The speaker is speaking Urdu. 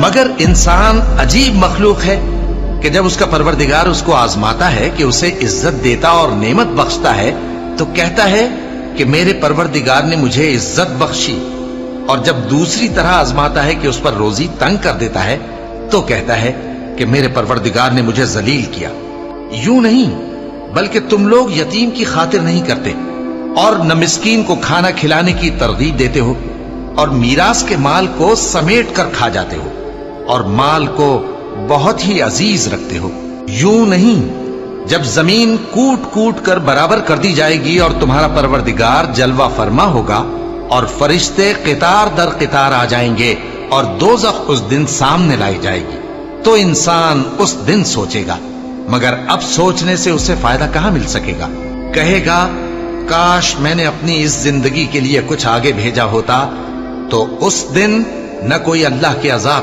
مگر انسان عجیب مخلوق ہے کہ جب اس کا پروردگار اس کو آزماتا ہے کہ اسے عزت دیتا اور نعمت بخشتا ہے تو کہتا ہے کہ میرے پروردگار نے مجھے عزت بخشی، اور جب دوسری طرح آزماتا ہے کہ اس پر روزی تنگ کر دیتا ہے تو کہتا ہے کہ میرے پروردگار نے مجھے ذلیل کیا۔ یوں نہیں، بلکہ تم لوگ یتیم کی خاطر نہیں کرتے اور نہ مسکین کو کھانا کھلانے کی ترغیب دیتے ہو، اور میراث کے مال کو سمیٹ کر کھا جاتے ہو اور مال کو بہت ہی عزیز رکھتے ہو۔ یوں نہیں، جب زمین کوٹ کوٹ کر برابر کر دی جائے گی اور تمہارا پروردگار جلوہ فرما ہوگا اور فرشتے قطار در قطار آ جائیں گے اور دوزخ اس دن سامنے لائی جائے گی، تو انسان اس دن سوچے گا، مگر اب سوچنے سے اسے فائدہ کہاں مل سکے گا؟ کہے گا کاش میں نے اپنی اس زندگی کے لیے کچھ آگے بھیجا ہوتا، تو اس دن نہ کوئی اللہ کے عذاب